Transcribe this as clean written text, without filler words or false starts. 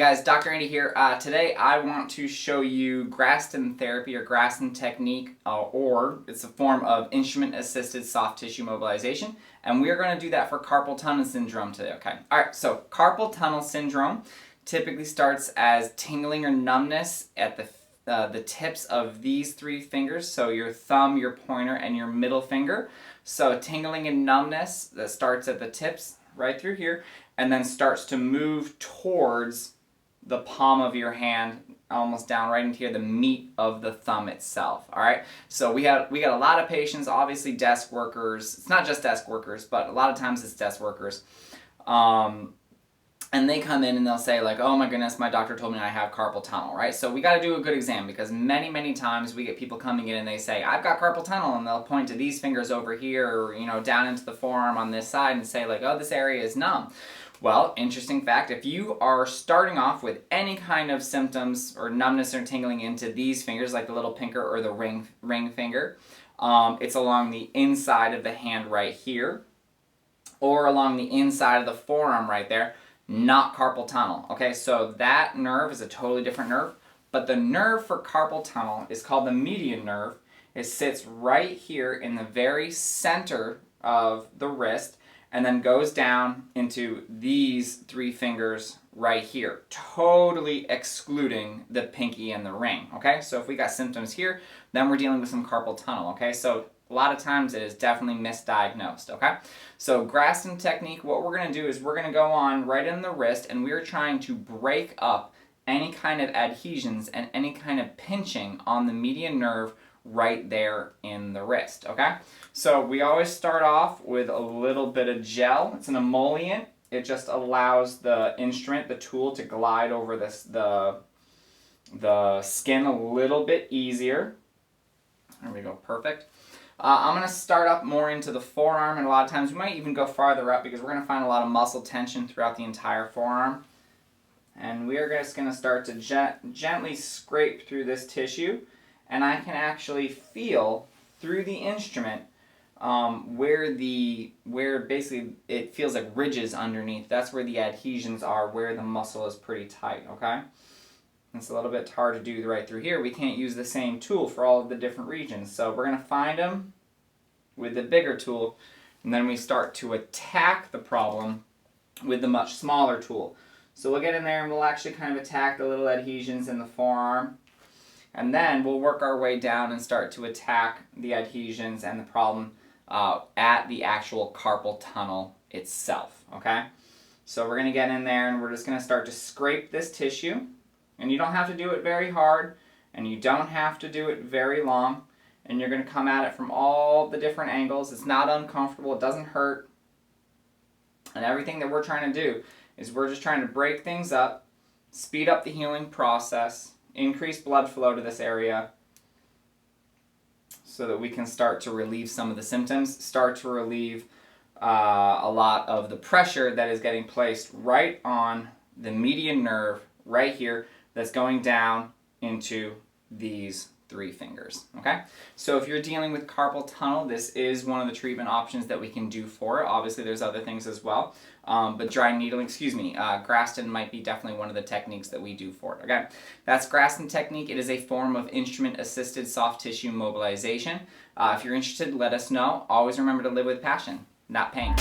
guys, Dr. Andy here. Today I want to show you Graston therapy or Graston technique, or it's a form of instrument-assisted soft tissue mobilization, and we're going to do that for carpal tunnel syndrome today, okay? Alright, so carpal tunnel syndrome typically starts as tingling or numbness at the tips of these three fingers, so your thumb, your pointer, and your middle finger. So tingling and numbness that starts at the tips right through here, and then starts to move towards the palm of your hand, almost down right into here, the meat of the thumb itself. All right. So we got a lot of patients, obviously desk workers. It's not just desk workers, but a lot of times it's desk workers. And they come in and they'll say like, oh my goodness, my doctor told me I have carpal tunnel, right? So we got to do a good exam, because many times we get people coming in and they say, I've got carpal tunnel, and they'll point to these fingers over here, or down into the forearm on this side, and say like, oh, this area is numb. Well, interesting fact, if you are starting off with any kind of symptoms or numbness or tingling into these fingers, like the little pinker or the ring finger, it's along the inside of the hand right here, or along the inside of the forearm right there, not carpal tunnel. Okay, so that nerve is a totally different nerve, but the nerve for carpal tunnel is called the median nerve. It sits right here in the very center of the wrist, and then goes down into these three fingers right here, totally excluding the pinky and the ring. Okay, so if we got symptoms here, then we're dealing with some carpal tunnel. Okay, so a lot of times it is definitely misdiagnosed, okay? So Graston technique, what we're going to do is we're going to go on right in the wrist, and we're trying to break up any kind of adhesions and any kind of pinching on the median nerve right there in the wrist, okay? So we always start off with a little bit of gel. It's an emollient. It just allows the instrument, the tool, to glide over the skin a little bit easier. There we go, perfect. I'm going to start up more into the forearm, and a lot of times we might even go farther up, because we're going to find a lot of muscle tension throughout the entire forearm. And we are just going to start to gently scrape through this tissue, and I can actually feel through the instrument where basically it feels like ridges underneath. That's where the adhesions are, where the muscle is pretty tight, okay? It's a little bit hard to do right through here. We can't use the same tool for all of the different regions. So we're going to find them with the bigger tool, and then we start to attack the problem with the much smaller tool. So we'll get in there and we'll actually kind of attack the little adhesions in the forearm, and then we'll work our way down and start to attack the adhesions and the problem at the actual carpal tunnel itself, okay? So we're going to get in there and we're just going to start to scrape this tissue. And you don't have to do it very hard, and you don't have to do it very long, and you're going to come at it from all the different angles. It's not uncomfortable, it doesn't hurt, and everything that we're trying to do is we're just trying to break things up, speed up the healing process, increase blood flow to this area, so that we can start to relieve some of the symptoms, start to relieve a lot of the pressure that is getting placed right on the median nerve right here, that's going down into these three fingers, okay? So if you're dealing with carpal tunnel, this is one of the treatment options that we can do for it. Obviously there's other things as well, but dry needling, Graston might be definitely one of the techniques that we do for it, okay? That's Graston technique. It is a form of instrument-assisted soft tissue mobilization. If you're interested, let us know. Always remember to live with passion, not pain.